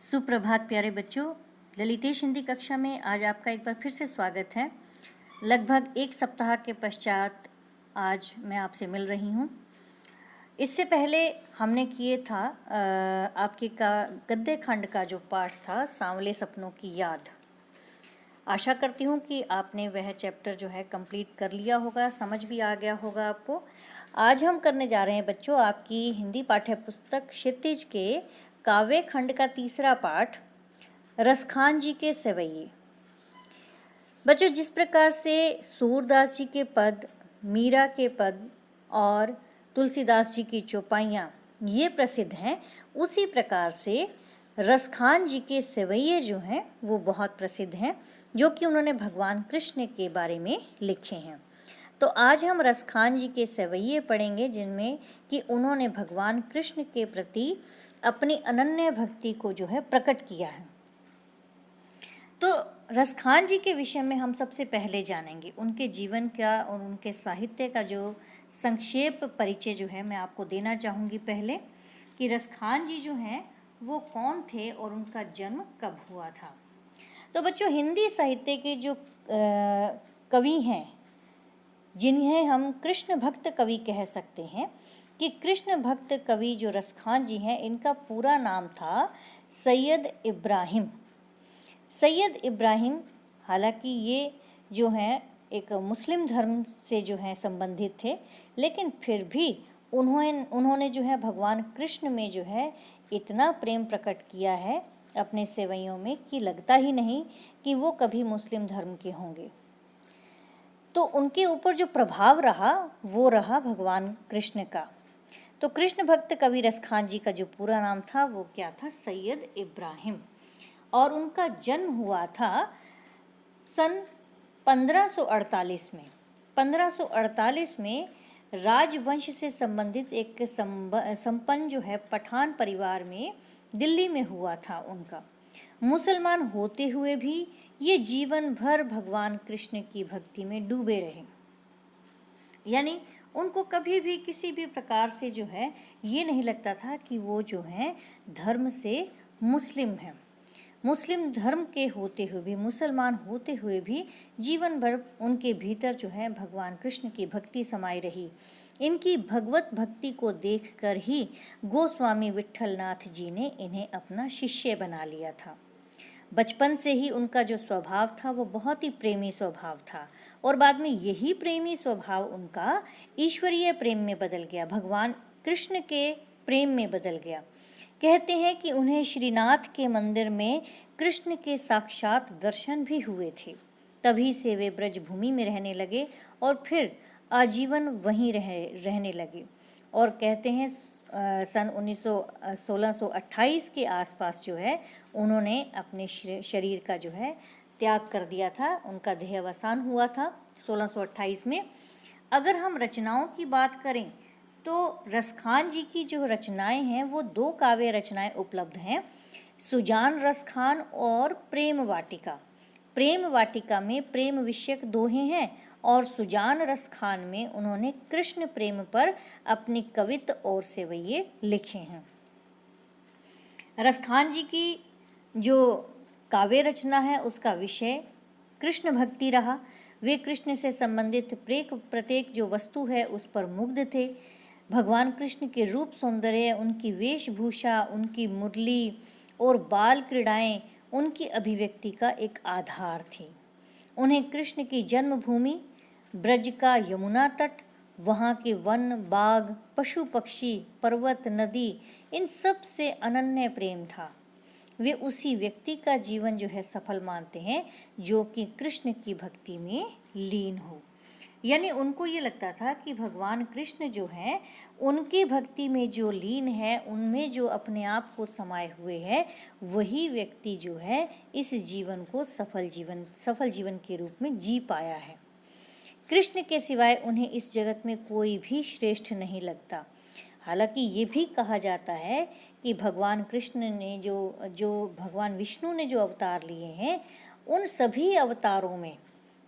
सुप्रभात प्यारे बच्चों। ललितेश हिंदी कक्षा में आज आपका एक बार फिर से स्वागत है। लगभग एक सप्ताह के पश्चात आज मैं आपसे मिल रही हूँ। इससे पहले हमने किए था आपके गद्य खंड का जो पाठ था सांवले सपनों की याद। आशा करती हूँ कि आपने वह चैप्टर जो है कंप्लीट कर लिया होगा, समझ भी आ गया होगा आपको। आज हम करने जा रहे हैं बच्चों आपकी हिंदी पाठ्य पुस्तक क्षितिज के काव्य खंड का तीसरा पाठ रसखान जी के सेवैये। बच्चों, जिस प्रकार से सूरदास जी के पद, मीरा के पद और तुलसीदास जी की चौपाइयाँ ये प्रसिद्ध हैं, उसी प्रकार से रसखान जी के सेवैये जो हैं वो बहुत प्रसिद्ध हैं, जो कि उन्होंने भगवान कृष्ण के बारे में लिखे हैं। तो आज हम रसखान जी के सेवैये पढ़ेंगे, जिनमें कि उन्होंने भगवान कृष्ण के प्रति अपनी अनन्य भक्ति को जो है प्रकट किया है। तो रसखान जी के विषय में हम सबसे पहले जानेंगे उनके जीवन का और उनके साहित्य का जो संक्षेप परिचय जो है मैं आपको देना चाहूँगी। पहले कि रसखान जी जो हैं वो कौन थे और उनका जन्म कब हुआ था। तो बच्चों, हिंदी साहित्य के जो कवि हैं, जिन्हें हम कृष्ण भक्त कवि कह सकते हैं, कि कृष्ण भक्त कवि जो रसखान जी हैं, इनका पूरा नाम था सैयद इब्राहिम। सैयद इब्राहिम, हालांकि ये जो हैं एक मुस्लिम धर्म से जो है संबंधित थे, लेकिन फिर भी उन्होंने जो है भगवान कृष्ण में जो है इतना प्रेम प्रकट किया है अपने सेवैयों में कि लगता ही नहीं कि वो कभी मुस्लिम धर्म के होंगे। तो उनके ऊपर जो प्रभाव रहा वो रहा भगवान कृष्ण का। तो कृष्ण भक्त कवि रसखान जी का जो पूरा नाम था वो क्या था? सैयद इब्राहिम। और उनका जन्म हुआ था सन 1548 में। 1548 में राजवंश से संबंधित एक संपन्न जो है पठान परिवार में दिल्ली में हुआ था उनका। मुसलमान होते हुए भी ये जीवन भर भगवान कृष्ण की भक्ति में डूबे रहे, यानी उनको कभी भी किसी भी प्रकार से जो है ये नहीं लगता था कि वो जो है धर्म से मुस्लिम हैं। मुस्लिम धर्म के होते हुए भी, मुसलमान होते हुए भी जीवन भर उनके भीतर जो है भगवान कृष्ण की भक्ति समाई रही। इनकी भगवत भक्ति को देखकर ही गोस्वामी विट्ठलनाथ जी ने इन्हें अपना शिष्य बना लिया था। बचपन से ही उनका जो स्वभाव था वो बहुत ही प्रेमी स्वभाव था, और बाद में यही प्रेमी स्वभाव उनका ईश्वरीय प्रेम में बदल गया, भगवान कृष्ण के प्रेम में बदल गया। कहते हैं कि उन्हें श्रीनाथ के मंदिर में कृष्ण के साक्षात दर्शन भी हुए थे। तभी से वे ब्रजभूमि में रहने लगे और फिर आजीवन वहीं रहने लगे। और कहते हैं सन 1628 के आसपास जो है उन्होंने अपने शरीर का जो है त्याग कर दिया था, उनका देहावसान हुआ था 1628 में। अगर हम रचनाओं की बात करें तो रसखान जी की जो रचनाएं हैं वो दो काव्य रचनाएं उपलब्ध हैं, सुजान रसखान और प्रेम वाटिका। प्रेम वाटिका में प्रेम विषयक दोहे हैं और सुजान रसखान में उन्होंने कृष्ण प्रेम पर अपनी कवित्त और सेवैये लिखे हैं। रसखान जी की जो काव्य रचना है उसका विषय कृष्ण भक्ति रहा। वे कृष्ण से संबंधित प्रत्येक जो वस्तु है उस पर मुग्ध थे। भगवान कृष्ण के रूप सौंदर्य, उनकी वेशभूषा, उनकी मुरली और बाल क्रीड़ाएं उनकी अभिव्यक्ति का एक आधार थी। उन्हें कृष्ण की जन्मभूमि ब्रज का यमुना तट, वहाँ के वन, बाग, पशु पक्षी, पर्वत, नदी, इन सब से अनन्य प्रेम था। वे उसी व्यक्ति का जीवन जो है सफल मानते हैं जो कि कृष्ण की भक्ति में लीन हो। यानी उनको ये लगता था कि भगवान कृष्ण जो हैं उनकी भक्ति में जो लीन है, उनमें जो अपने आप को समाये हुए है, वही व्यक्ति जो है इस जीवन को सफल जीवन के रूप में जी पाया है। कृष्ण के सिवाय उन्हें इस जगत में कोई भी श्रेष्ठ नहीं लगता। हालांकि ये भी कहा जाता है कि भगवान कृष्ण ने जो भगवान विष्णु ने जो अवतार लिए हैं, उन सभी अवतारों में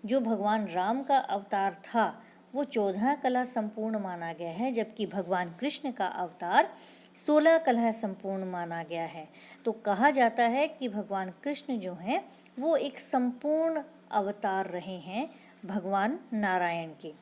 जो भगवान राम का अवतार था वो 14 कला संपूर्ण माना गया है, जबकि भगवान कृष्ण का अवतार 16 कलह संपूर्ण माना गया है। तो कहा जाता है कि भगवान कृष्ण जो हैं वो एक संपूर्ण अवतार रहे हैं भगवान नारायण के।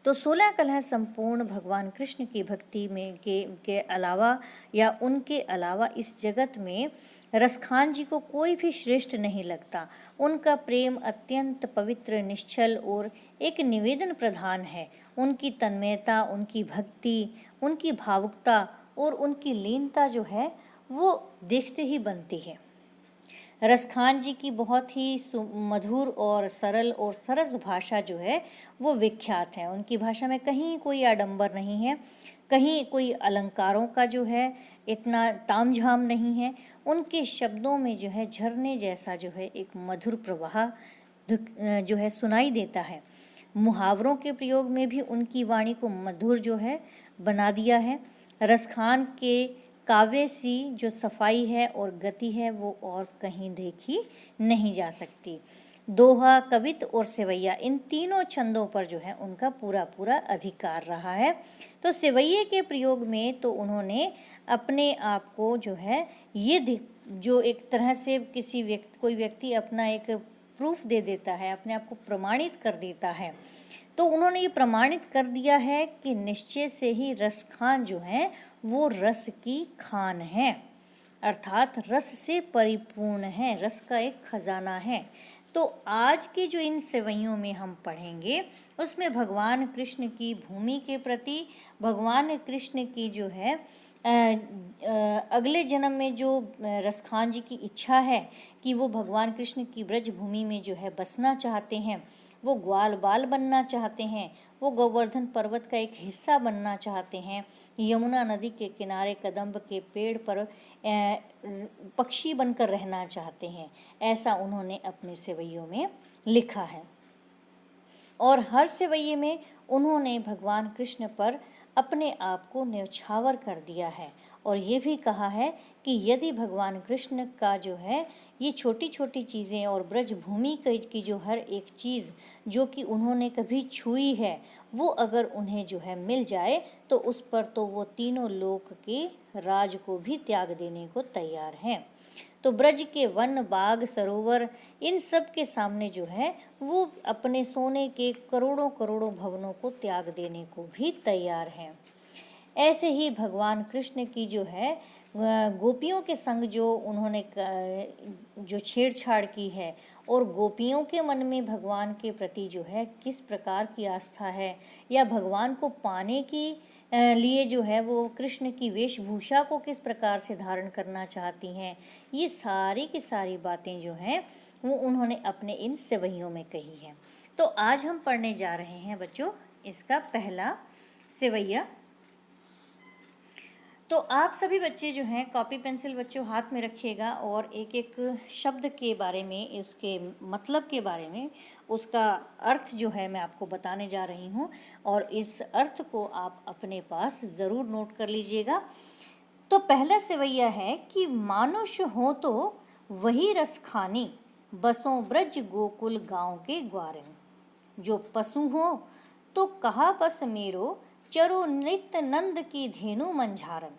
तो 16 कलह संपूर्ण भगवान कृष्ण की भक्ति में के अलावा या उनके अलावा इस जगत में रसखान जी को कोई भी श्रेष्ठ नहीं लगता। उनका प्रेम अत्यंत पवित्र, निश्चल और एक निवेदन प्रधान है। उनकी तन्मयता, उनकी भक्ति, उनकी भावुकता और उनकी लीनता जो है वो देखते ही बनती है। रसखान जी की बहुत ही मधुर और सरल और सरस भाषा जो है वो विख्यात है। उनकी भाषा में कहीं कोई आडंबर नहीं है, कहीं कोई अलंकारों का जो है इतना तामझाम नहीं है। उनके शब्दों में जो है झरने जैसा जो है एक मधुर प्रवाह जो है सुनाई देता है। मुहावरों के प्रयोग में भी उनकी वाणी को मधुर जो है बना दिया है। रसखान के काव्य सी जो सफाई है और गति है वो और कहीं देखी नहीं जा सकती। दोहा, कवित और सेवैया, इन तीनों छंदों पर जो है उनका पूरा पूरा अधिकार रहा है। तो सेवैये के प्रयोग में तो उन्होंने अपने आप को जो है ये जो एक तरह से कोई व्यक्ति अपना एक प्रूफ दे देता है, अपने आप को प्रमाणित कर देता है, तो उन्होंने ये प्रमाणित कर दिया है कि निश्चय से ही रसखान जो है वो रस की खान है, अर्थात रस से परिपूर्ण है, रस का एक खजाना है। तो आज के जो इन सेवैयों में हम पढ़ेंगे उसमें भगवान कृष्ण की भूमि के प्रति, भगवान कृष्ण की जो है अगले जन्म में जो रसखान जी की इच्छा है कि वो भगवान कृष्ण की ब्रज भूमि में जो है बसना चाहते हैं, वो ग्वाल बाल बनना चाहते हैं, वो गोवर्धन पर्वत का एक हिस्सा बनना चाहते हैं, यमुना नदी के किनारे कदम्ब के पेड़ पर पक्षी बनकर रहना चाहते हैं, ऐसा उन्होंने अपने सेवैयों में लिखा है। और हर सेवैये में उन्होंने भगवान कृष्ण पर अपने आप को न्यौछावर कर दिया है और ये भी कहा है कि यदि भगवान कृष्ण का जो है ये छोटी छोटी चीज़ें और ब्रज भूमि की जो हर एक चीज़ जो कि उन्होंने कभी छुई है वो अगर उन्हें जो है मिल जाए तो उस पर तो वो तीनों लोक के राज को भी त्याग देने को तैयार हैं। तो ब्रज के वन, बाग, सरोवर, इन सब के सामने जो है वो अपने सोने के करोड़ों करोड़ों भवनों को त्याग देने को भी तैयार हैं। ऐसे ही भगवान कृष्ण की जो है गोपियों के संग जो उन्होंने जो छेड़छाड़ की है और गोपियों के मन में भगवान के प्रति जो है किस प्रकार की आस्था है या भगवान को पाने की लिए जो है वो कृष्ण की वेशभूषा को किस प्रकार से धारण करना चाहती हैं, ये सारी की सारी बातें जो हैं वो उन्होंने अपने इन सेवैयों में कही हैं। तो आज हम पढ़ने जा रहे हैं बच्चों इसका पहला सेवैया। तो आप सभी बच्चे जो हैं कॉपी पेंसिल बच्चों हाथ में रखिएगा और एक एक शब्द के बारे में, उसके मतलब के बारे में, उसका अर्थ जो है मैं आपको बताने जा रही हूँ और इस अर्थ को आप अपने पास ज़रूर नोट कर लीजिएगा। तो पहला सेवैया है कि मानुष हो तो वही रस खानी, बसों ब्रज गोकुल गाँव के ग्वारे में। जो पशु हो तो कहा बस मेरो, चरो नृत्य नंद की धेनु मंझारन।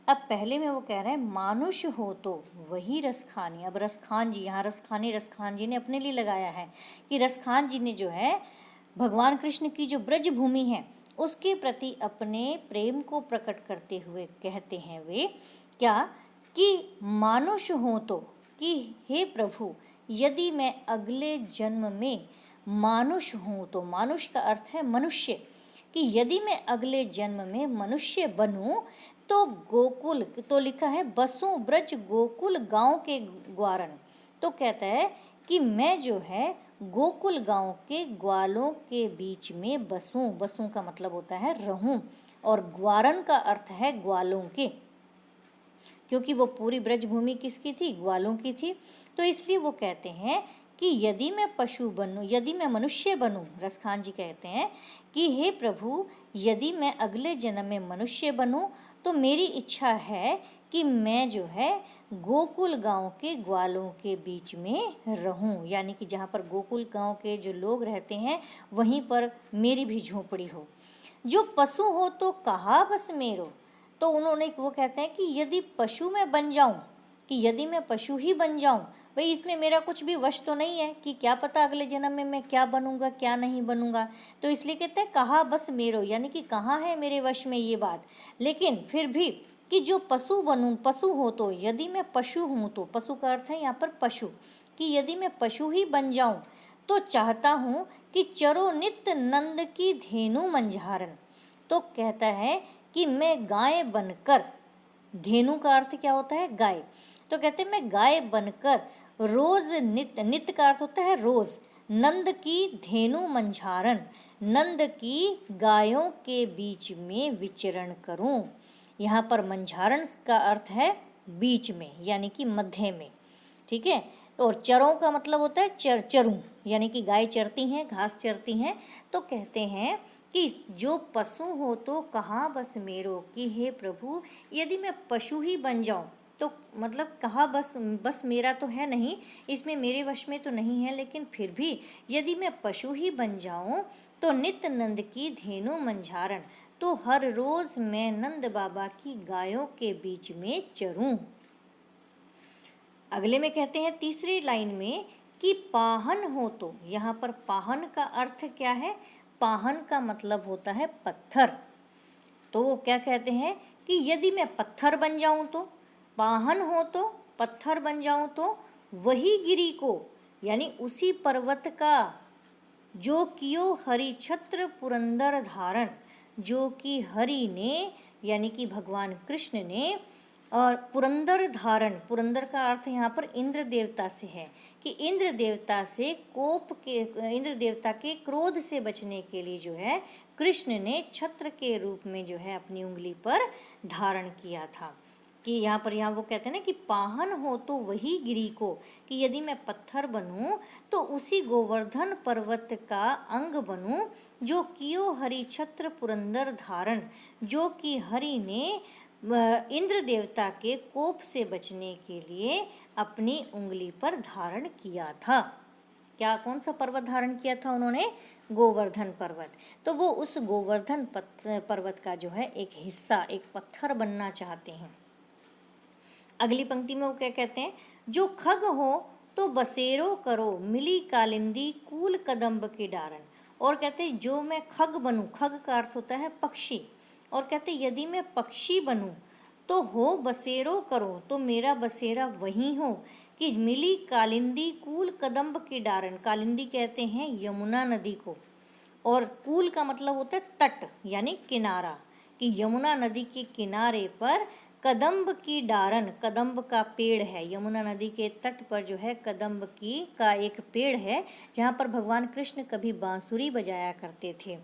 अब पहले में वो कह रहे हैं मानुष हो तो वही रसखानी। अब रसखान जी, यहाँ रसखान जी ने अपने लिए लगाया है कि रसखान जी ने जो है भगवान कृष्ण की जो ब्रज भूमि है उसके प्रति अपने प्रेम को प्रकट करते हुए कहते हैं वे क्या कि मानुष हो तो, कि हे प्रभु यदि मैं अगले जन्म में मानुष हूँ, तो मानुष का अर्थ है मनुष्य, कि यदि मैं अगले जन्म में मनुष्य बनूं तो गोकुल, तो लिखा है बसों ब्रज गोकुल गांव के ग्वारन, तो कहता है कि मैं जो है गोकुल गांव के ग्वालों के बीच में बसूं। बसूं का मतलब होता है रहूं और ग्वारन का अर्थ है ग्वालों के, क्योंकि वो पूरी ब्रज भूमि किसकी थी? ग्वालों की थी। तो इसलिए वो कहते हैं कि यदि मैं पशु बनूं, यदि मैं मनुष्य बनूं, रसखान जी कहते हैं कि हे प्रभु यदि मैं अगले जन्म में मनुष्य बनूं तो मेरी इच्छा है कि मैं जो है गोकुल गांव के ग्वालों के बीच में रहूं, यानी कि जहाँ पर गोकुल गांव के जो लोग रहते हैं वहीं पर मेरी भी झोपड़ी हो। जो पशु हो तो कहा बस मेरो, तो उन्होंने वो कहते हैं कि यदि पशु मैं बन जाऊं, कि यदि मैं पशु ही बन जाऊं, भाई इसमें मेरा कुछ भी वश तो नहीं है कि क्या पता अगले जन्म में मैं क्या बनूंगा क्या नहीं बनूंगा। तो इसलिए कहते हैं कहा बस मेरो, यानी कि कहाँ है मेरे वश में ये बात। लेकिन फिर भी कि जो पशु बनूं, पशु हो तो, यदि मैं पशु हूँ तो, पशु का अर्थ है यहाँ पर पशु, कि यदि मैं पशु ही बन जाऊं तो चाहता हूँ कि चरो नित्य नंद की धेनु मंझारन। तो कहता है कि मैं गाय बनकर, धेनु का अर्थ क्या होता है गाय, तो कहते हैं मैं गाय बनकर रोज नित्य, नित्य का अर्थ होता है रोज, नंद की धेनु मंझारन, नंद की गायों के बीच में विचरण करूं। यहाँ पर मंझारन का अर्थ है बीच में, यानी कि मध्य में, ठीक है। और चरों का मतलब होता है चरूं, यानी कि गाय चरती हैं, घास चरती हैं। तो कहते हैं कि जो पशु हो तो कहाँ बस मेरो, कि हे प्रभु यदि मैं पशु ही बन जाऊं तो मतलब कहाँ बस मेरा तो है नहीं, इसमें मेरे वश में तो नहीं है, लेकिन फिर भी यदि मैं पशु ही बन जाऊं तो नित्य नंद की धेनु मंझारन, तो हर रोज मैं नंद बाबा की गायों के बीच में चरूं। अगले में कहते हैं तीसरी लाइन में कि पाहन हो तो, यहाँ पर पाहन का अर्थ क्या है, पाहन का मतलब होता है पत्थर। तो वो क्या कहते हैं कि यदि मैं पत्थर बन जाऊं तो, पाहन हो तो पत्थर बन जाऊं तो वही गिरी को, यानी उसी पर्वत का, जो कियो हरि छत्र पुरंदर धारण, जो कि हरि ने यानी कि भगवान कृष्ण ने, और पुरंदर धारण, पुरंदर का अर्थ यहाँ पर इंद्र देवता से है, कि इंद्र देवता से कोप के, इंद्र देवता के क्रोध से बचने के लिए जो है कृष्ण ने छत्र के रूप में जो है अपनी उंगली पर धारण किया था। कि यहाँ वो कहते हैं ना कि पाहन हो तो वही गिरी को, कि यदि मैं पत्थर बनूं तो उसी गोवर्धन पर्वत का अंग बनूं, जो कियो हरि छत्र पुरंदर धारण, जो कि हरि ने इंद्र देवता के कोप से बचने के लिए अपनी उंगली पर धारण किया था। क्या, कौन सा पर्वत धारण किया था उन्होंने, गोवर्धन पर्वत। तो वो उस गोवर्धन पर्वत का जो है एक हिस्सा, एक पत्थर बनना चाहते हैं। अगली पंक्ति में वो क्या कहते हैं, जो खग हो तो बसेरो करो, मिली कालिंदी कूल कदम्ब के डारन। और कहते हैं जो मैं खग बनूं, खग का अर्थ होता है पक्षी, और कहते यदि मैं पक्षी बनूं तो हो बसेरो करो, तो मेरा बसेरा वही हो कि मिली कालिंदी कूल कदम्ब के डारन। कालिंदी कहते हैं यमुना नदी को, और कूल का मतलब होता है तट यानी किनारा, कि यमुना नदी के किनारे पर कदम्ब की डारन, कदम्ब का पेड़ है, यमुना नदी के तट पर जो है कदम्ब की का एक पेड़ है, जहाँ पर भगवान कृष्ण कभी बांसुरी बजाया करते थे।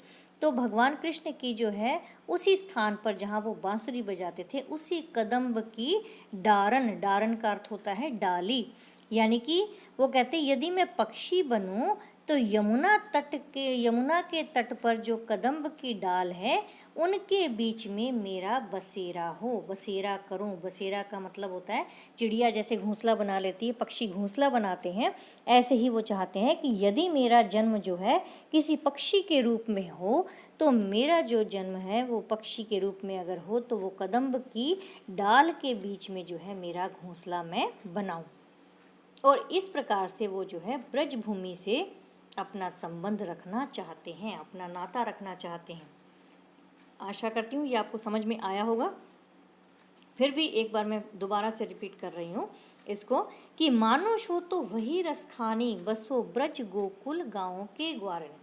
तो भगवान कृष्ण की जो है उसी स्थान पर जहाँ वो बांसुरी बजाते थे, उसी कदम्ब की डारन, डारन का अर्थ होता है डाली, यानी कि वो कहते यदि मैं पक्षी बनूं तो यमुना के तट पर जो कदम्ब की डाल है उनके बीच में मेरा बसेरा हो, बसेरा करूं। बसेरा का मतलब होता है चिड़िया जैसे घोंसला बना लेती है, पक्षी घोंसला बनाते हैं, ऐसे ही वो चाहते हैं कि यदि मेरा जन्म जो है किसी पक्षी के रूप में हो, तो मेरा जो जन्म है वो पक्षी के रूप में अगर हो तो वो कदम्ब की डाल के बीच में जो है मेरा घोंसला मैं बनाऊं। और इस प्रकार से वो जो है ब्रज भूमि से अपना संबंध रखना चाहते हैं, अपना नाता रखना चाहते हैं। आशा करती हूँ ये आपको समझ में आया होगा। फिर भी एक बार मैं दोबारा से रिपीट कर रही हूँ इसको, कि मानुष हो तो वही रसखानी, बसो ब्रज गोकुल गाँव के ग्वारन।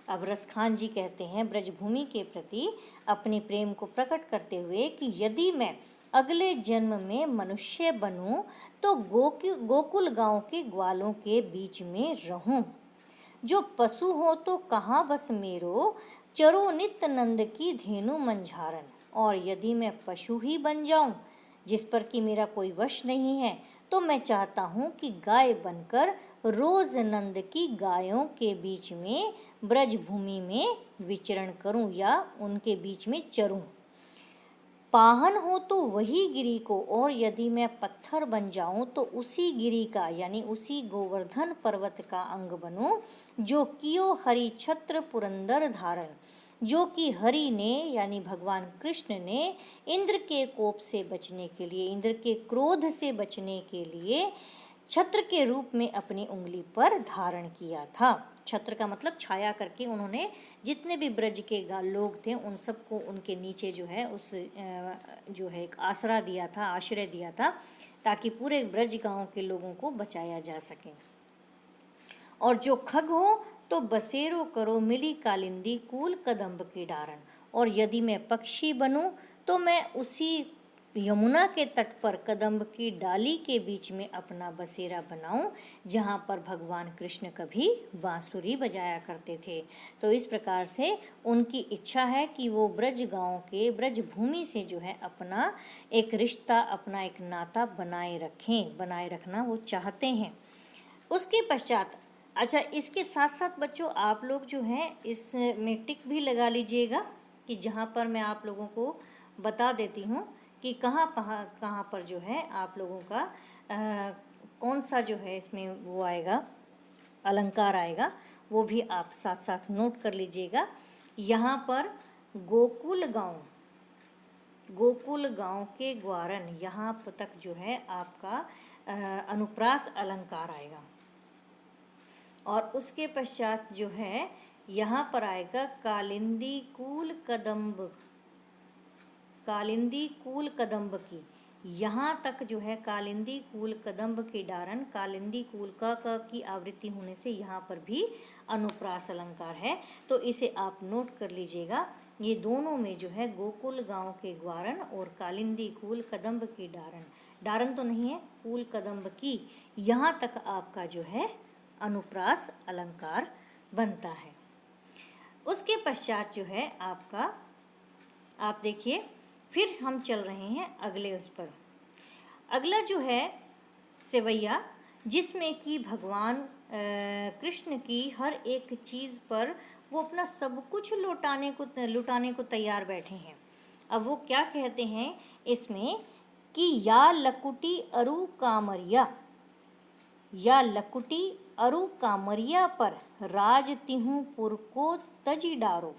अब रसखान जी कहते हैं ब्रजभूमि के प्रति अपने प्रेम को प्रकट करते हुए कि यदि मैं अगले जन्म में मनुष्य बनूं तो गोकुल गांव के ग्वालों के बीच में रहूं। जो पशु हो तो कहाँ बस मेरो, चरो नित्य नंद की धेनु मंझारन। और यदि मैं पशु ही बन जाऊं जिस पर कि मेरा कोई वश नहीं है, तो मैं चाहता हूँ कि गाय बनकर रोज नंद की गायों के बीच में ब्रज भूमि में विचरण करूं या उनके बीच में चरूं। पाहन हो तो वही गिरी को, और यदि मैं पत्थर बन जाऊं तो उसी गिरी का यानी उसी गोवर्धन पर्वत का अंग बनूं, जो कियो हरि छत्र पुरंदर धारण, जो कि हरि ने यानी भगवान कृष्ण ने इंद्र के कोप से बचने के लिए, इंद्र के क्रोध से बचने के लिए छत्र के रूप में अपनी उंगली पर धारण किया था। छत्र का मतलब छाया करके उन्होंने जितने भी ब्रज के लोग थे उन सबको उनके नीचे जो है उस जो है एक आसरा दिया था, आश्रय दिया था, ताकि पूरे ब्रज गांव के लोगों को बचाया जा सके। और जो खग हो तो बसेरो करो मिली कालिंदी कूल कदम्ब की डारण। और यदि मैं पक्षी बनूं तो मैं उसी यमुना के तट पर कदम्ब की डाली के बीच में अपना बसेरा बनाऊं, जहां पर भगवान कृष्ण कभी बांसुरी बजाया करते थे। तो इस प्रकार से उनकी इच्छा है कि वो ब्रज गांव के, ब्रज भूमि से जो है अपना एक रिश्ता, अपना एक नाता बनाए रखें, बनाए रखना वो चाहते हैं। उसके पश्चात अच्छा, इसके साथ साथ बच्चों आप लोग जो हैं इसमें टिक भी लगा लीजिएगा कि जहाँ पर मैं आप लोगों को बता देती हूँ कि कहाँ पर जो है आप लोगों का कौन सा जो है इसमें वो आएगा, अलंकार आएगा, वो भी आप साथ साथ नोट कर लीजिएगा। यहाँ पर गोकुल गांव के ग्वारन, यहाँ तक जो है आपका अनुप्रास अलंकार आएगा। और उसके पश्चात जो है यहाँ पर आएगा कालिंदी कूल कदम्ब की, यहाँ तक जो है कालिंदी कूल कदम्ब की डारण, कालिंदी कूल का की आवृत्ति होने से यहाँ पर भी अनुप्रास अलंकार है। तो इसे आप नोट कर लीजिएगा। ये दोनों में जो है गोकुल गांव के ग्वारन और कालिंदी कूल कदम्ब की डारण, डारण तो नहीं है, कूल कदम्ब की, यहाँ तक आपका जो है अनुप्रास अलंकार बनता है। उसके पश्चात जो है आपका, आप देखिए फिर हम चल रहे हैं अगले उस पर। अगला जो है सेवैया, जिसमें कि भगवान कृष्ण की हर एक चीज़ पर वो अपना सब कुछ लुटाने को तैयार बैठे हैं। अब वो क्या कहते हैं इसमें कि या लकुटी अरु कामरिया पर राज तिहु पुर को तजी डारो।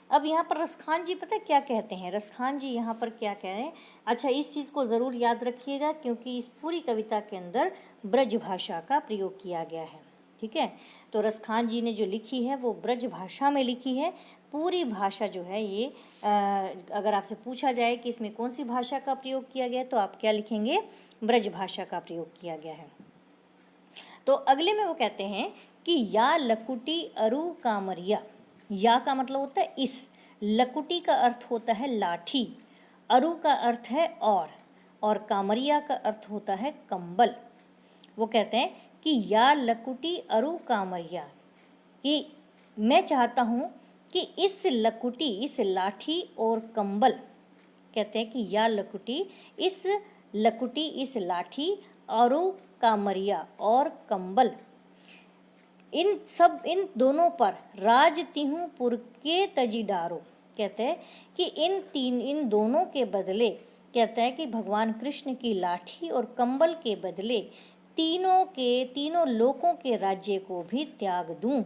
अब यहाँ पर रसखान जी पता है क्या कहते हैं, रसखान जी यहाँ पर क्या कह रहे हैं। अच्छा, इस चीज़ को ज़रूर याद रखिएगा क्योंकि इस पूरी कविता के अंदर ब्रज भाषा का प्रयोग किया गया है। ठीक है, तो रसखान जी ने जो लिखी है वो ब्रज भाषा में लिखी है। पूरी भाषा जो है ये अगर आपसे पूछा जाए कि इसमें कौन सी भाषा का प्रयोग किया गया है तो आप क्या लिखेंगे, ब्रज भाषा का प्रयोग किया गया है। तो अगले में वो कहते हैं कि या लकुटी अरु कामरिया, या का मतलब होता है इस, लकुटी का अर्थ होता है लाठी, अरु का अर्थ है और कामरिया का अर्थ होता है कंबल। वो कहते हैं कि या लकुटी अरु कामरिया, कि मैं चाहता हूँ कि इस लकुटी, इस लाठी और कंबल, कहते हैं कि या लकुटी, इस लाठी अरु कामरिया और कंबल, इन दोनों पर राज तिहु पुर के तजी डारो। कहते हैं कि इन दोनों के बदले, कहता है कि भगवान कृष्ण की लाठी और कंबल के बदले तीनों लोकों के राज्य को भी त्याग दूं।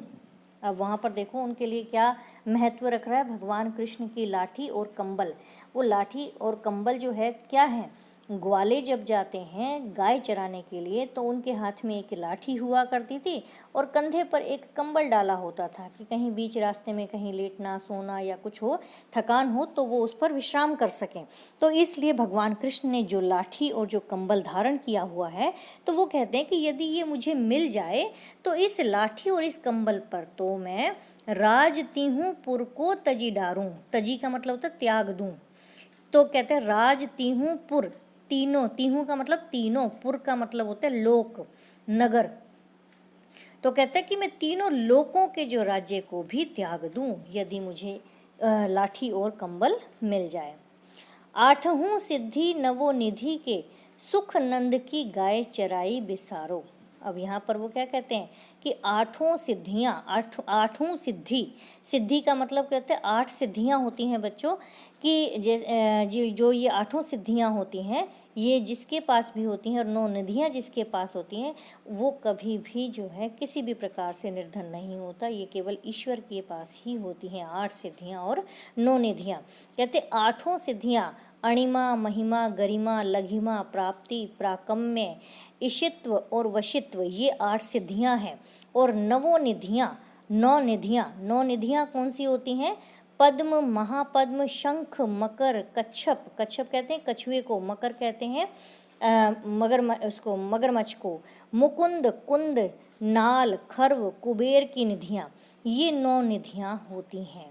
अब वहाँ पर देखो उनके लिए क्या महत्व रख रहा है भगवान कृष्ण की लाठी और कंबल। वो लाठी और कंबल जो है क्या है, ग्वाले जब जाते हैं गाय चराने के लिए तो उनके हाथ में एक लाठी हुआ करती थी और कंधे पर एक कंबल डाला होता था कि कहीं बीच रास्ते में कहीं लेटना सोना या कुछ हो, थकान हो तो वो उस पर विश्राम कर सकें। तो इसलिए भगवान कृष्ण ने जो लाठी और जो कंबल धारण किया हुआ है तो वो कहते हैं कि यदि ये मुझे मिल जाए तो इस लाठी और इस कंबल पर तो मैं राज तिहु पुर को तजी डारूं। तजी का मतलब होता है त्याग दूं। तो कहते हैं राज तिहु पुर, तीनों, तिहु का मतलब तीनों, पुर का मतलब होता है लोक, नगर। तो कहते हैं कि मैं तीनों लोकों के जो राज्य को भी त्याग दूं यदि मुझे लाठी और कंबल मिल जाए। आठहूं सिद्धि नवो निधि के सुख नंद की गाय चराई बिसारो। अब यहाँ पर वो क्या कहते हैं कि आठों सिद्धि का मतलब कहते हैं 8 सिद्धियाँ होती हैं बच्चों कि जो ये 8 सिद्धियाँ होती हैं ये जिसके पास भी होती हैं और 9 निधियाँ जिसके पास होती हैं वो कभी भी जो है किसी भी प्रकार से निर्धन नहीं होता। ये केवल ईश्वर के पास ही होती हैं 8 सिद्धियाँ और 9 निधियाँ। कहते 8 सिद्धियाँ अणिमा, महिमा, गरिमा, लघिमा, प्राप्ति, प्राकम्य, ईशित्व और वशित्व, ये 8 सिद्धियाँ हैं। और 9 निधियाँ, 9 निधियाँ कौन सी होती हैं? पद्म, महापद्म, शंख, मकर, कच्छप, कच्छप कहते हैं कछुए को, मकर कहते हैं मगरमच्छ को, मुकुंद, कुंद, नाल, खर्व, कुबेर की निधियाँ, ये 9 निधियाँ होती हैं।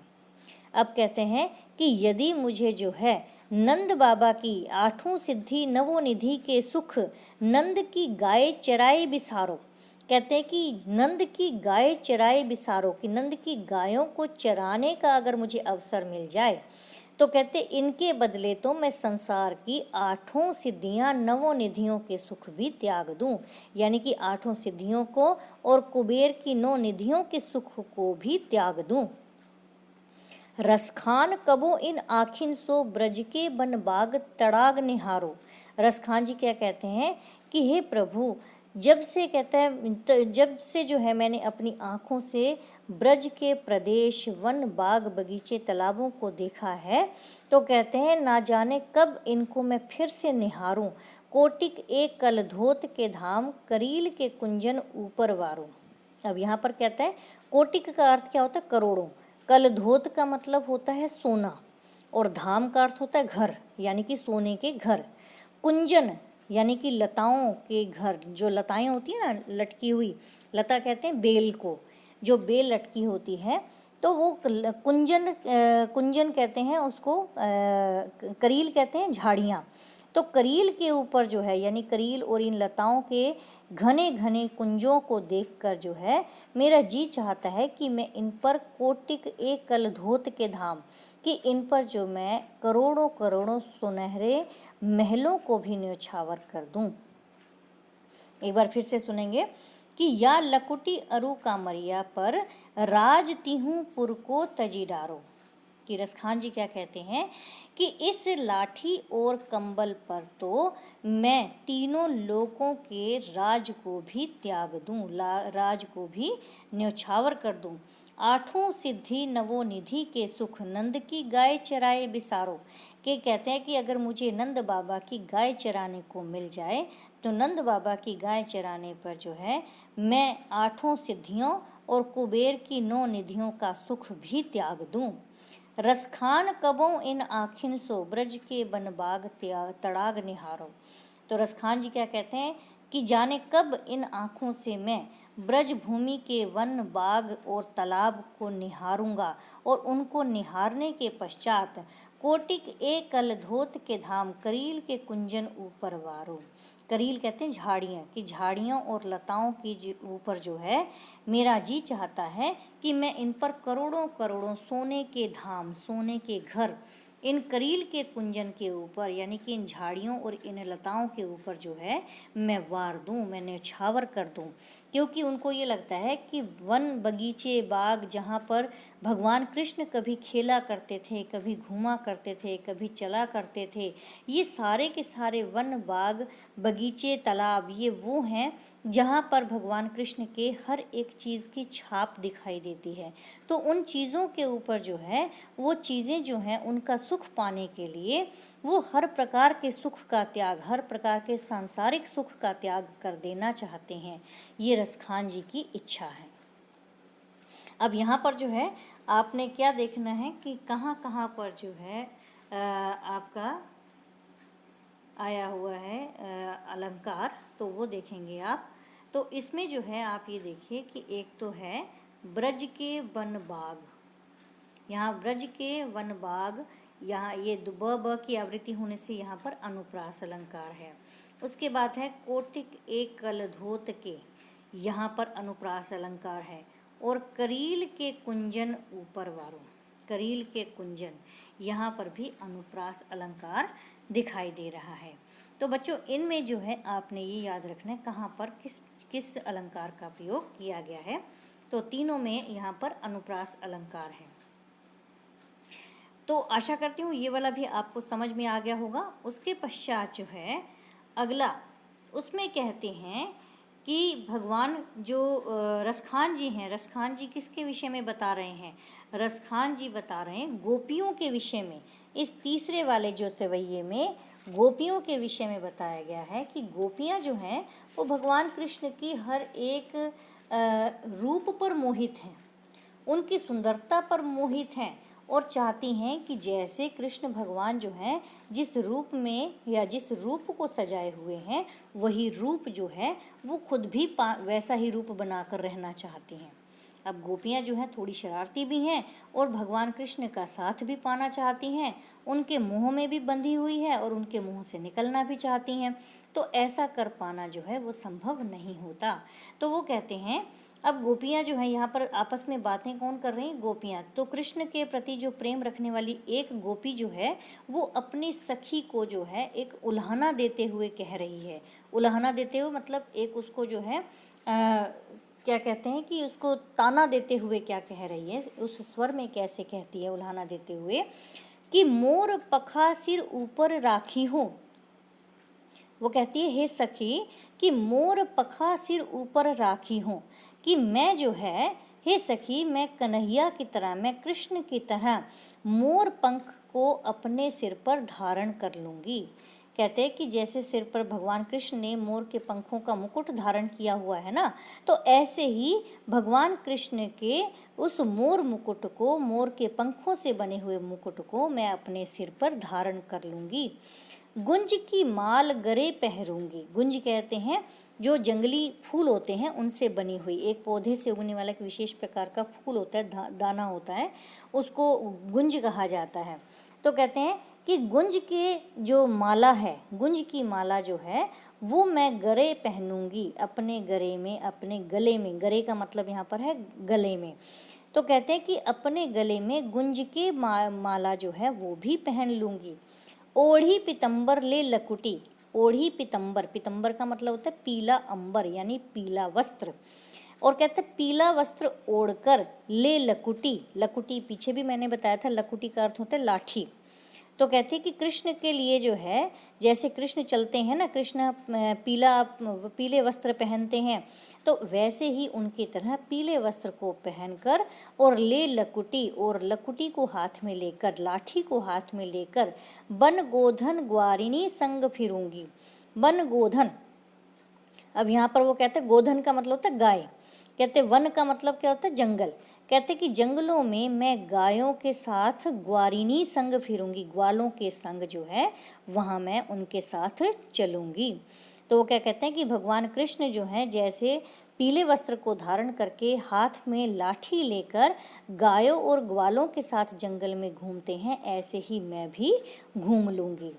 अब कहते हैं कि यदि मुझे जो है नंद बाबा की 8 सिद्धि 9 निधि के सुख नंद की गाय चराई बिसारो, कहते हैं कि नंद की गाय चराए बिसारो, कि नंद की गायों को चराने का अगर मुझे अवसर मिल जाए तो कहते इनके बदले तो मैं संसार की 8 सिद्धियां 9 निधियों के सुख भी त्याग दूं, यानी कि 8 सिद्धियों को और कुबेर की 9 निधियों के सुख को भी त्याग दूं। रसखान कबो इन आखिन सो ब्रज के बन बाग तड़ाग निहारो। रसखान जी क्या कहते हैं कि हे प्रभु, जब से कहता है जब से जो है मैंने अपनी आँखों से ब्रज के प्रदेश, वन, बाग, बगीचे, तालाबों को देखा है, तो कहते हैं ना जाने कब इनको मैं फिर से निहारूं। कोटिक एक कलधोत के धाम, करील के कुंजन ऊपर वारो। अब यहाँ पर कहता है कोटिक का अर्थ क्या होता है? करोड़ों। कलधोत का मतलब होता है सोना, और धाम का अर्थ होता है घर, यानी कि सोने के घर। कुंजन यानी कि लताओं के घर, जो लताएं होती है ना लटकी हुई, लता कहते हैं बेल को, जो बेल लटकी होती है तो वो कुंजन कहते हैं उसको, करील कहते हैं झाड़ियाँ। तो करील के ऊपर जो है, यानी करील और इन लताओं के घने घने कुंजों को देखकर जो है मेरा जी चाहता है कि मैं इन पर कोटिक एक कलधोत के धाम, कि इन पर जो मैं करोड़ों करोड़ों सुनहरे महलों को भी न्योछावर कर दूं। एक बार फिर से सुनेंगे कि या लकुटी अरु कामरिया पर राज तिहूं पुर को तजी डारो, कि रसखान जी क्या कहते हैं कि इस लाठी और कंबल पर तो मैं तीनों लोगों के राज को भी त्याग दूं, राज को भी न्योछावर कर दूं। 8 सिद्धि 9 निधि के सुख नंद की गाय चराए बिसारो, के कहते हैं कि अगर मुझे नंद बाबा की गाय चराने को मिल जाए तो नंद बाबा की गाय चराने पर जो है मैं 8 सिद्धियों और कुबेर की 9 निधियों का सुख भी त्याग दूं। रसखान कबों इन आखिन सो ब्रज के बन बाग तड़ाग निहारो। तो रसखान जी क्या कहते हैं कि जाने कब इन आँखों से मैं ब्रज भूमि के वन, बाग और तालाब को निहारूंगा, और उनको निहारने के पश्चात कोटिक एक कलधोत के धाम, करील के कुंजन ऊपर वारो। करील कहते हैं झाड़ियाँ, कि झाड़ियों और लताओं की ऊपर जो है मेरा जी चाहता है कि मैं इन पर करोड़ों करोड़ों सोने के धाम, सोने के घर, इन करील के कुंजन के ऊपर, यानी कि इन झाड़ियों और इन लताओं के ऊपर जो है मैं वार दूं, मैं न्यौछावर कर दूं। क्योंकि उनको ये लगता है कि वन, बगीचे, बाग, जहाँ पर भगवान कृष्ण कभी खेला करते थे, कभी घूमा करते थे, कभी चला करते थे, ये सारे के सारे वन, बाग, बगीचे, तालाब, ये वो हैं जहाँ पर भगवान कृष्ण के हर एक चीज़ की छाप दिखाई देती है। तो उन चीज़ों के ऊपर जो है वो चीज़ें जो हैं उनका सुख पाने के लिए वो हर प्रकार के सुख का त्याग, हर प्रकार के सांसारिक सुख का त्याग कर देना चाहते हैं। ये रसखान जी की इच्छा है। अब यहाँ पर जो है आपने क्या देखना है कि कहाँ कहाँ पर जो है आपका आया हुआ है अलंकार, तो वो देखेंगे आप। तो इसमें जो है आप ये देखिए कि एक तो है ब्रज के वन बाग, यहाँ ब्रज के वन बाग, यहाँ ये ब की आवृत्ति होने से यहाँ पर अनुप्रास अलंकार है। उसके बाद है कोटिक एक कलधोत के, यहाँ पर अनुप्रास अलंकार है। और करील के कुंजन ऊपर वारो, करील के कुंजन, यहाँ पर भी अनुप्रास अलंकार दिखाई दे रहा है। तो बच्चों इनमें जो है आपने ये याद रखना है कहाँ पर किस किस अलंकार का प्रयोग किया गया है। तो तीनों में यहाँ पर अनुप्रास अलंकार है। तो आशा करती हूँ ये वाला भी आपको समझ में आ गया होगा। उसके पश्चात जो है अगला उसमें कहते हैं कि भगवान जो रसखान जी हैं, रसखान जी किसके विषय में बता रहे हैं? रसखान जी बता रहे हैं गोपियों के विषय में। इस तीसरे वाले जो सवैये में गोपियों के विषय में बताया गया है कि गोपियाँ जो हैं वो भगवान कृष्ण की हर एक रूप पर मोहित हैं, उनकी सुंदरता पर मोहित हैं और चाहती हैं कि जैसे कृष्ण भगवान जो हैं जिस रूप में या जिस रूप को सजाए हुए हैं वही रूप जो है वो खुद भी वैसा ही रूप बनाकर रहना चाहती हैं। अब गोपियाँ जो हैं थोड़ी शरारती भी हैं और भगवान कृष्ण का साथ भी पाना चाहती हैं, उनके मोह में भी बंधी हुई है और उनके मुँह से निकलना भी चाहती हैं, तो ऐसा कर पाना जो है वो संभव नहीं होता। तो वो कहते हैं अब गोपियाँ जो हैं यहाँ पर आपस में बातें कौन कर रही हैं? गोपियाँ। तो कृष्ण के प्रति जो प्रेम रखने वाली एक गोपी जो है वो अपनी सखी को जो है एक उल्हाना देते हुए कह रही है। उल्हाना देते हुए मतलब एक उसको जो है क्या कहते हैं कि उसको ताना देते हुए क्या कह रही है, उस स्वर में कैसे कहती है उल्हाना देते हुए कि मोर पखा सिर ऊपर राखी हो। वो कहती है हे सखी कि मोर पखा सिर ऊपर राखी हो, कि मैं जो है हे सखी मैं कन्हैया की तरह, मैं कृष्ण की तरह मोर पंख को अपने सिर पर धारण कर लूँगी। कहते हैं कि जैसे सिर पर भगवान कृष्ण ने मोर के पंखों का मुकुट धारण किया हुआ है ना, तो ऐसे ही भगवान कृष्ण के उस मोर मुकुट को, मोर के पंखों से बने हुए मुकुट को मैं अपने सिर पर धारण कर लूँगी। गुंज की माल गरे पहरूंगी। गुंज कहते हैं जो जंगली फूल होते हैं उनसे बनी हुई, एक पौधे से उगने वाला एक विशेष प्रकार का फूल होता है, दाना होता है, उसको गुंज कहा जाता है। तो कहते हैं कि गुंज के जो माला है, गुंज की माला जो है वो मैं गरे पहनूंगी अपने गरे में, अपने गले में। गरे का मतलब यहाँ पर है गले में। तो कहते हैं कि अपने गले में गुंज के माला जो है वो भी पहन लूँगी। ओढ़ी पितंबर ले लकुटी। ओढ़ी पितंबर, पितंबर का मतलब होता है पीला अंबर यानी पीला वस्त्र। और कहते हैं पीला वस्त्र ओढ़कर ले लकुटी। लकुटी पीछे भी मैंने बताया था, लकुटी का अर्थ होता है लाठी। तो कहते हैं कि कृष्ण के लिए जो है, जैसे कृष्ण चलते हैं ना, कृष्ण पीले वस्त्र पहनते हैं, तो वैसे ही उनकी तरह पीले वस्त्र को पहनकर और ले लकुटी, और लकुटी को हाथ में लेकर, लाठी को हाथ में लेकर बन गोधन ग्वारिनी संग फिरूंगी। बन गोधन, अब यहाँ पर वो कहते हैं गोधन का मतलब होता है गाय, कहते वन का मतलब क्या होता है जंगल। कहते कि जंगलों में मैं गायों के साथ ग्वारिनी संग फिरूंगी, ग्वालों के संग जो है वहाँ मैं उनके साथ चलूँगी। तो वो क्या कहते हैं कि भगवान कृष्ण जो हैं जैसे पीले वस्त्र को धारण करके हाथ में लाठी लेकर गायों और ग्वालों के साथ जंगल में घूमते हैं, ऐसे ही मैं भी घूम लूँगी।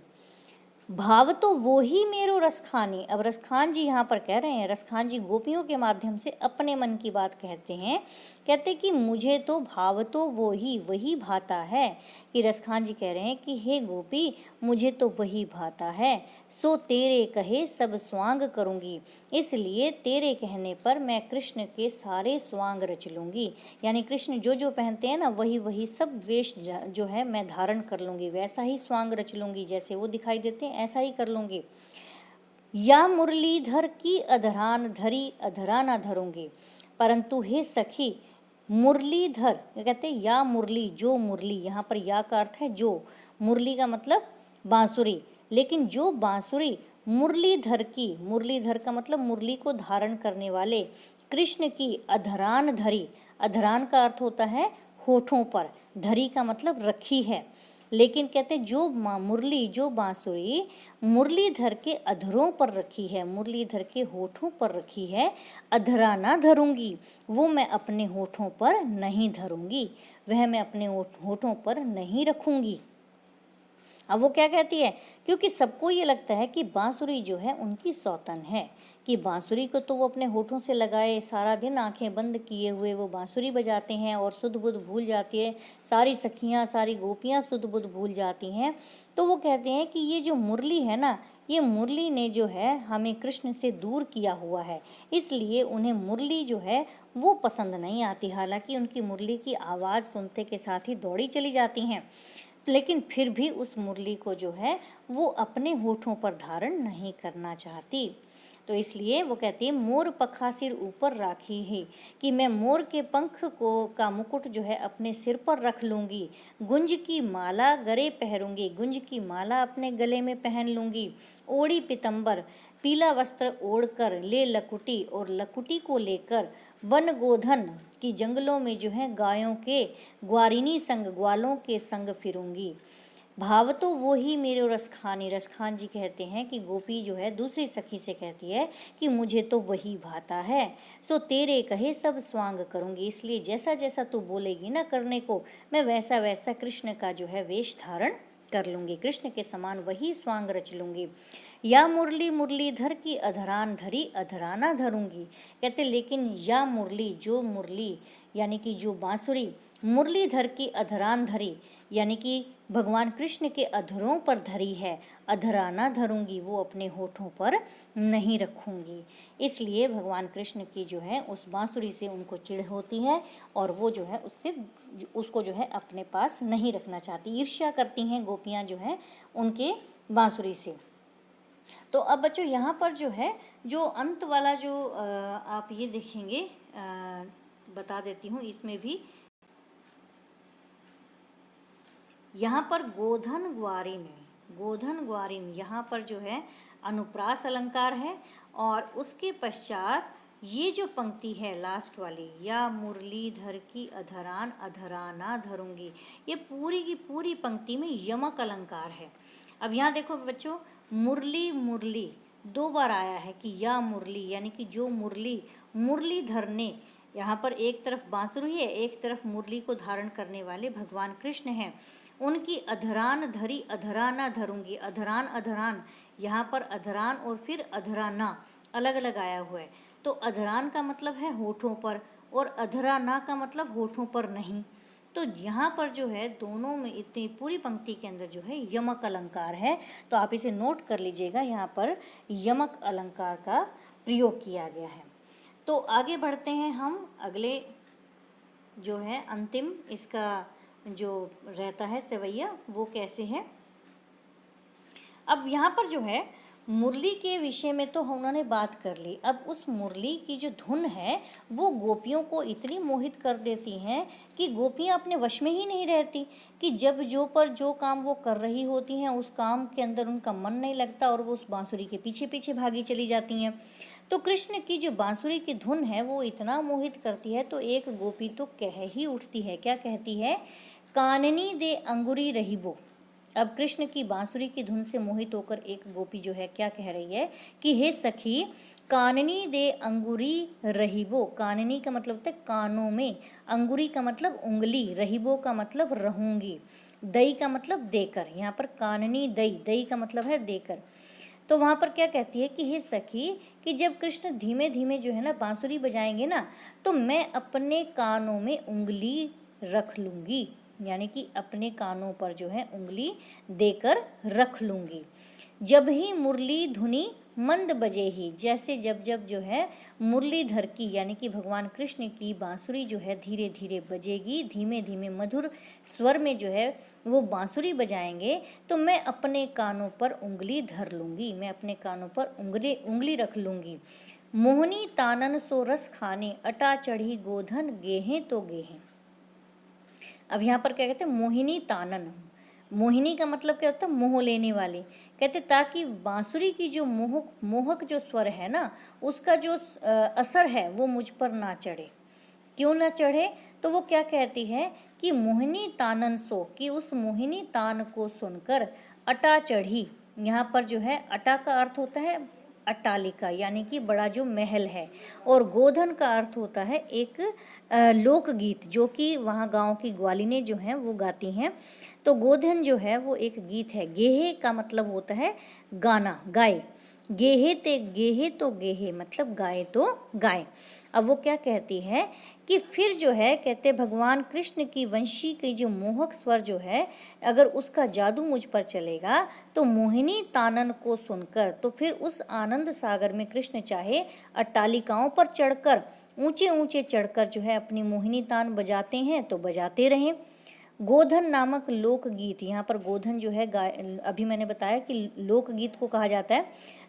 भाव तो वो ही मेरो रसखानी। अब रसखान जी यहाँ पर कह रहे हैं, रसखान जी गोपियों के माध्यम से अपने मन की बात कहते हैं। कहते कि मुझे तो भाव तो वो ही वही भाता है, कि रसखान जी कह रहे हैं कि हे गोपी मुझे तो वही भाता है। सो तेरे कहे सब स्वांग करूँगी, इसलिए तेरे कहने पर मैं कृष्ण के सारे स्वांग रच लूँगी। यानी कृष्ण जो जो पहनते हैं ना वही वही सब वेश जो है मैं धारण कर लूँगी, वैसा ही स्वांग रच लूँगी, जैसे वो दिखाई देते हैं ऐसा ही कर लूँगी। या मुरलीधर की अधरान धरी अधरा ना धरूँगी, परंतु हे सखी मुरलीधर कहते हैं या मुरली, जो मुरली, यहाँ पर या का अर्थ है जो, मुरली का मतलब बांसुरी, लेकिन जो बांसुरी मुरलीधर की, मुरलीधर का मतलब मुरली को धारण करने वाले कृष्ण की अधरान धरी, अधरान का अर्थ होता है होठों पर, धरी का मतलब रखी है, लेकिन कहते जो मुरली, जो बांसुरी मुरलीधर के अधरों पर रखी है, मुरलीधर के होठों पर रखी है, अधरा ना धरूंगी, वो मैं अपने होठों पर नहीं धरूंगी, वह मैं अपने होठों पर नहीं रखूंगी। अब वो क्या कहती है, क्योंकि सबको ये लगता है कि बांसुरी जो है उनकी सौतन है, कि बांसुरी को तो वो अपने होठों से लगाए सारा दिन आंखें बंद किए हुए वो बांसुरी बजाते हैं और सुध बुध भूल जाती है, सारी सखियाँ सारी गोपियाँ सुध बुध भूल जाती हैं। तो वो कहते हैं कि ये जो मुरली है ना, ये मुरली ने जो है हमें कृष्ण से दूर किया हुआ है, इसलिए उन्हें मुरली जो है वो पसंद नहीं आती, हालांकि उनकी मुरली की आवाज़ सुनते के साथ ही दौड़ी चली जाती हैं। लेकिन फिर भी उस मुरली को जो है वो अपने होठों पर धारण नहीं करना चाहती। तो इसलिए वो कहती है मोर पखा सिर ऊपर राखी है, कि मैं मोर के पंख को का मुकुट जो है अपने सिर पर रख लूँगी, गुंज की माला गले पहरूंगी, गुंज की माला अपने गले में पहन लूँगी, ओढ़ी पीतम्बर पीला वस्त्र ओढ़कर ले लकुटी, और लकुटी को लेकर वन गोधन की जंगलों में जो है गायों के ग्वारिनी संग ग्वालों के संग फिरूंगी। भाव तो वो ही मेरो रसखानी, रसखान जी कहते हैं कि गोपी जो है दूसरी सखी से कहती है कि मुझे तो वही भाता है, सो तेरे कहे सब स्वांग करूंगी। इसलिए जैसा जैसा तू बोलेगी ना करने को, मैं वैसा वैसा कृष्ण का जो है वेश धारण कर लूँगी, कृष्ण के समान वही स्वांग रच लूँगी। या मुरली मुरलीधर की अधरान धरी अधराना धरूंगी। कहते लेकिन या मुरली, जो मुरली यानी कि जो बांसुरी मुरलीधर की अधरान धरी यानी कि भगवान कृष्ण के अधरों पर धरी है, अधराना धरूंगी, वो अपने होठों पर नहीं रखूंगी। इसलिए भगवान कृष्ण की जो है उस बांसुरी से उनको चिढ़ होती है और वो जो है उसको जो है अपने पास नहीं रखना चाहती, ईर्ष्या करती हैं गोपियाँ जो हैं उनके बांसुरी से। तो अब बच्चों यहाँ पर जो है जो अंत वाला जो आप ये देखेंगे, बता देती हूँ इसमें भी, यहाँ पर गोधन ग्वारिन यहाँ पर जो है अनुप्रास अलंकार है, और उसके पश्चात ये जो पंक्ति है लास्ट वाली, या मुरलीधर की अधरान अधराना धरूंगी, ये पूरी की पूरी पंक्ति में यमक अलंकार है। अब यहाँ देखो बच्चों, मुरली मुरली दो बार आया है कि या मुरली यानी कि जो मुरली मुरलीधर ने, यहाँ पर एक तरफ बांसुरी है एक तरफ मुरली को धारण करने वाले भगवान कृष्ण हैं, उनकी अधरान धरी अधराना धरूंगी। अधरान अधरान यहाँ पर अधरान और फिर अधराना अलग अलग आया हुआ है। तो अधरान का मतलब है होठों पर और अधराना का मतलब होठों पर नहीं। तो यहाँ पर जो है दोनों में इतनी पूरी पंक्ति के अंदर जो है यमक अलंकार है, तो आप इसे नोट कर लीजिएगा, यहाँ पर यमक अलंकार का प्रयोग किया गया है। तो आगे बढ़ते हैं हम, अगले जो है अंतिम इसका जो रहता है सेवैया वो कैसे है। अब यहाँ पर जो है मुरली के विषय में तो उन्होंने बात कर ली। अब उस मुरली की जो धुन है वो गोपियों को इतनी मोहित कर देती हैं कि गोपियाँ अपने वश में ही नहीं रहती, कि जब जो काम वो कर रही होती हैं उस काम के अंदर उनका मन नहीं लगता और वो उस बांसुरी के पीछे पीछे भागी चली जाती हैं। तो कृष्ण की जो बांसुरी की धुन है वो इतना मोहित करती है, तो एक गोपी तो कह ही उठती है, क्या कहती है, काननी दे अंगुरी रहीबो। अब कृष्ण की बांसुरी की धुन से मोहित होकर एक गोपी जो है क्या कह रही है कि हे सखी, काननी दे अंगुरी रहीबो। काननी का मतलब होता है कानों में, अंगुरी का मतलब उंगली, रहीबो का मतलब रहूंगी, दई का मतलब देकर। यहाँ पर काननी दई, दई का मतलब है देकर। तो वहाँ पर क्या कहती है कि हे सखी, कि जब कृष्ण धीमे धीमे जो है ना बांसुरी बजाएंगे ना, तो मैं अपने कानों में उंगली रख लूँगी, यानी कि अपने कानों पर जो है उंगली देकर रख लूँगी। जब ही मुरली धुनी मंद बजे ही, जैसे जब जब जो है मुरलीधर की यानी कि भगवान कृष्ण की बांसुरी जो है धीरे धीरे बजेगी, धीमे धीमे मधुर स्वर में जो है वो बांसुरी बजाएंगे, तो मैं अपने कानों पर उंगली धर लूँगी, मैं अपने कानों पर उंगली रख लूँगी। मोहनी तानन सो रस खाने, अटा चढ़ी गोधन गेहें तो गेहें। अब यहाँ पर क्या कहते हैं, मोहिनी तानन, मोहिनी का मतलब क्या होता है, मोह लेने वाली। कहते ताकि बांसुरी की जो मोहक जो स्वर है ना, उसका जो असर है वो मुझ पर ना चढ़े। क्यों ना चढ़े, तो वो क्या कहती है कि मोहिनी तानन सो, कि उस मोहिनी तान को सुनकर अटा चढ़ी। यहाँ पर जो है अटा का अर्थ होता है अट्टालिका, यानी कि बड़ा जो महल है, और गोधन का अर्थ होता है एक लोकगीत, जो कि वहाँ गांव की ग्वालिनें जो हैं वो गाती हैं। तो गोधन जो है वो एक गीत है। गेहे का मतलब होता है गाना, गाए। गेहे तो गेहे मतलब गाए तो गाए। अब वो क्या कहती है कि फिर जो है कहते भगवान कृष्ण की वंशी की जो मोहक स्वर जो है, अगर उसका जादू मुझ पर चलेगा तो मोहिनी तानन को सुनकर, तो फिर उस आनंद सागर में कृष्ण चाहे अट्टालिकाओं पर चढ़कर, ऊंचे ऊंचे चढ़कर जो है अपनी मोहिनी तान बजाते हैं तो बजाते रहें। गोधन नामक लोकगीत, यहाँ पर गोधन जो है अभी मैंने बताया कि लोकगीत को कहा जाता है,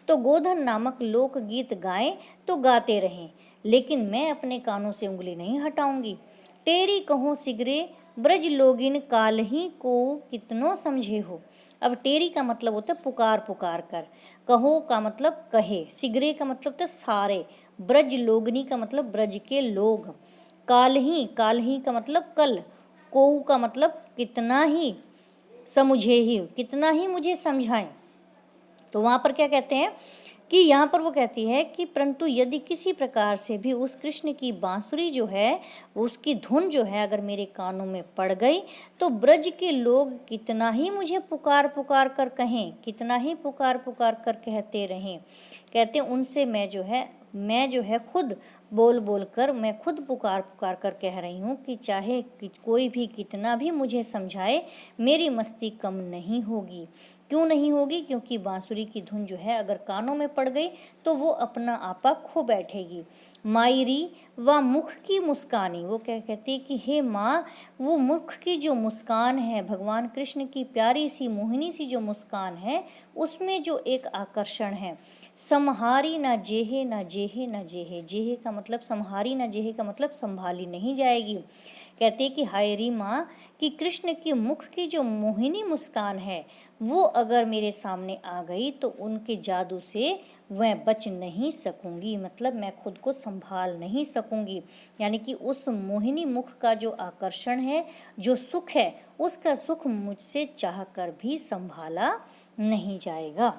तो गोधन नामक लोकगीत गाएं तो गाते रहें, लेकिन मैं अपने कानों से उंगली नहीं हटाऊंगी। तेरी कहो सिगरे ब्रज लोगिन कालही को कितनो समझे हो। अब टेरी का मतलब होता है पुकार पुकार कर, कहो का मतलब कहे, सिगरे का मतलब तो सारे, ब्रज लोगनी का मतलब ब्रज के लोग, कालही कालही का मतलब कल, कोऊ का मतलब कितना ही, समझे ही कितना ही मुझे समझाएं। तो वहाँ पर क्या कहते हैं कि यहाँ पर वो कहती है कि परंतु यदि किसी प्रकार से भी उस कृष्ण की बांसुरी जो है, उसकी धुन जो है अगर मेरे कानों में पड़ गई, तो ब्रज के लोग कितना ही मुझे पुकार पुकार कर कहें, कितना ही पुकार पुकार कर कहते रहें, कहते उनसे मैं जो है खुद बोल बोल कर, मैं खुद पुकार पुकार कर कह रही हूँ कि चाहे कोई भी कितना भी मुझे समझाए, मेरी मस्ती कम नहीं होगी। क्यों नहीं होगी? क्योंकि बांसुरी की धुन जो है अगर कानों में पड़ गई तो वो अपना आपा खो बैठेगी। मायरी व मुख की मुस्कानी, वो क्या कहती है कि हे माँ, वो मुख की जो मुस्कान है, भगवान कृष्ण की प्यारी सी मोहिनी सी जो मुस्कान है, उसमें जो एक आकर्षण है। समहारी ना जेहे ना जेहे ना जेहे, जेहे का मतलब समहारी ना जेहे का मतलब संभाली नहीं जाएगी। कहते कि हाय री माँ कि कृष्ण की मुख की जो मोहिनी मुस्कान है वो अगर मेरे सामने आ गई तो उनके जादू से मैं बच नहीं सकूंगी, मतलब मैं खुद को संभाल नहीं सकूंगी। यानी कि उस मोहिनी मुख का जो आकर्षण है, जो सुख है, उसका सुख मुझसे चाहकर भी संभाला नहीं जाएगा।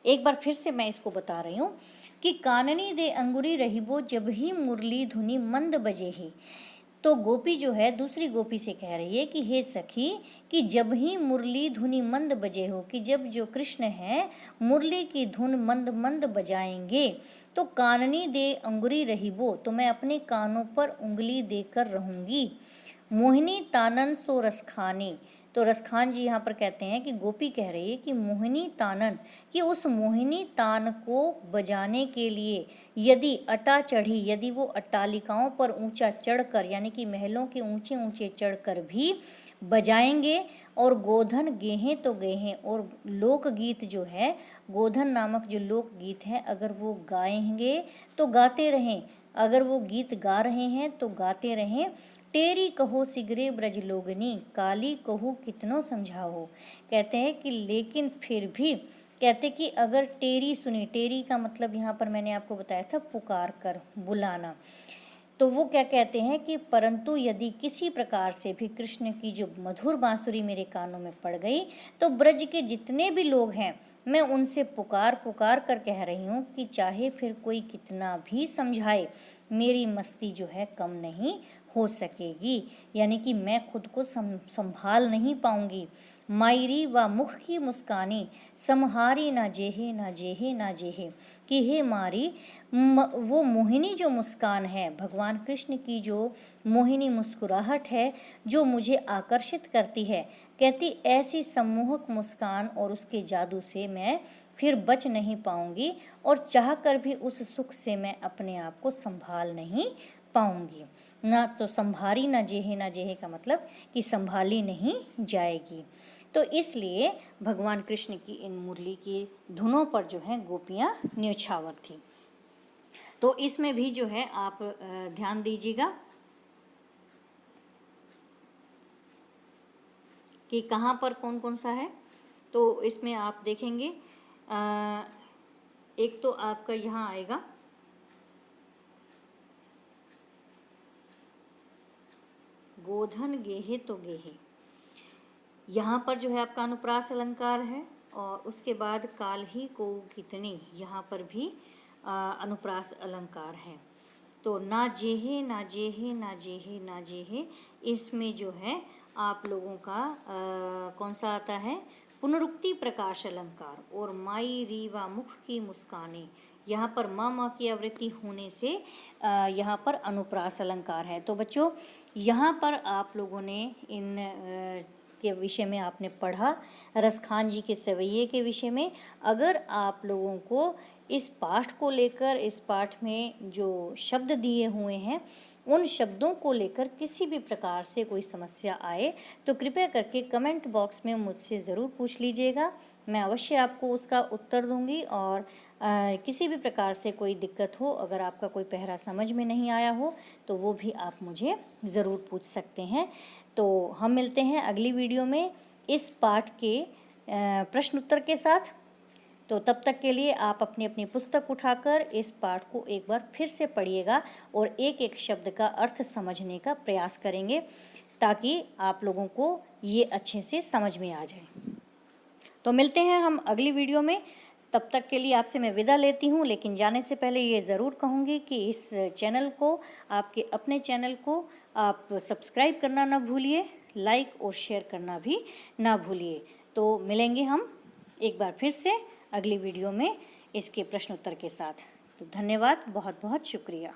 एक बार फिर से मैं इसको बता रही हूँ कि काननी दे अंगुरी रहीबो जब ही मुरली धुनी मंद बजे ही। तो गोपी जो है दूसरी गोपी से कह रही है कि हे सखी, कि जब ही मुरली धुनी मंद बजे हो, कि जब जो कृष्ण है मुरली की धुन मंद मंद बजाएंगे, तो काननी दे अंगुरी रहीबो, तो मैं अपने कानों पर उंगली देकर रहूंगी। मोहिनी तानन सो रसखानी, तो रसखान जी यहाँ पर कहते हैं कि गोपी कह रही है कि मोहिनी तानन, कि उस मोहिनी तान को बजाने के लिए यदि अटा चढ़ी, यदि वो अट्टालिकाओं पर ऊंचा चढ़कर, यानी कि महलों के ऊंचे ऊंचे चढ़कर भी बजाएंगे, और गोधन गेहें तो गेहें, और लोकगीत जो है, गोधन नामक जो लोकगीत है, अगर वो गाएंगे तो गाते रहें, अगर वो गीत गा रहे हैं तो गाते रहें। टेरी कहो सिगरे ब्रज लोगनी, काली कहो कितनो समझाओ। कहते हैं कि लेकिन फिर भी, कहते कि अगर टेरी सुनी, टेरी का मतलब यहाँ पर मैंने आपको बताया था पुकार कर, बुलाना, तो वो क्या कहते हैं कि परंतु यदि किसी प्रकार से भी कृष्ण की जो मधुर बांसुरी मेरे कानों में पड़ गई, तो ब्रज के जितने भी लोग हैं मैं उनसे पुकार पुकार कर कह रही हूँ कि चाहे फिर कोई कितना भी समझाए, मेरी मस्ती जो है कम नहीं हो सकेगी, यानी कि मैं खुद को संभाल नहीं पाऊंगी। मायरी व मुख की मुस्कानी, समहारी ना जेहे ना जेहे ना जेहे, कि हे मारी वो मोहिनी जो मुस्कान है, भगवान कृष्ण की जो मोहिनी मुस्कुराहट है जो मुझे आकर्षित करती है, कहती ऐसी सम्मोहक मुस्कान और उसके जादू से मैं फिर बच नहीं पाऊंगी, और चाहकर भी उस सुख से मैं अपने आप को संभाल नहीं पाऊंगी। ना तो संभारी ना जेहे का मतलब कि संभाली नहीं जाएगी। तो इसलिए भगवान कृष्ण की इन मुरली की धुनों पर जो है गोपियां न्यौछावर थी। तो इसमें भी जो है आप ध्यान दीजिएगा कि कहाँ पर कौन कौन सा है। तो इसमें आप देखेंगे एक तो आपका यहाँ आएगा गोधन गेहे तो गेहे, यहाँ पर जो है आपका अनुप्रास अलंकार है, और उसके बाद काल ही को कितनी, यहाँ पर भी अनुप्रास अलंकार है। तो ना जेहे ना जेहे ना जेहे ना जेहे, इसमें जो है आप लोगों का कौन सा आता है, पुनरुक्ति प्रकाश अलंकार, और माई रीवा मुख की मुस्काने, यहाँ पर माँ की आवृत्ति होने से यहाँ पर अनुप्रास अलंकार है। तो बच्चों यहाँ पर आप लोगों ने इन के विषय में आपने पढ़ा, रसखान जी के सवैये के विषय में। अगर आप लोगों को इस पाठ को लेकर, इस पाठ में जो शब्द दिए हुए हैं उन शब्दों को लेकर किसी भी प्रकार से कोई समस्या आए तो कृपया करके कमेंट बॉक्स में मुझसे ज़रूर पूछ लीजिएगा। मैं अवश्य आपको उसका उत्तर दूंगी। और किसी भी प्रकार से कोई दिक्कत हो, अगर आपका कोई पहरा समझ में नहीं आया हो तो वो भी आप मुझे ज़रूर पूछ सकते हैं। तो हम मिलते हैं अगली वीडियो में इस पाठ के प्रश्न उत्तर के साथ। तो तब तक के लिए आप अपनी अपनी पुस्तक उठाकर इस पाठ को एक बार फिर से पढ़िएगा और एक एक शब्द का अर्थ समझने का प्रयास करेंगे ताकि आप लोगों को ये अच्छे से समझ में आ जाए। तो मिलते हैं हम अगली वीडियो में। तब तक के लिए आपसे मैं विदा लेती हूँ, लेकिन जाने से पहले ये ज़रूर कहूँगी कि इस चैनल को, आपके अपने चैनल को आप सब्सक्राइब करना ना भूलिए, लाइक और शेयर करना भी ना भूलिए। तो मिलेंगे हम एक बार फिर से अगली वीडियो में इसके प्रश्न उत्तर के साथ। तो धन्यवाद, बहुत बहुत शुक्रिया।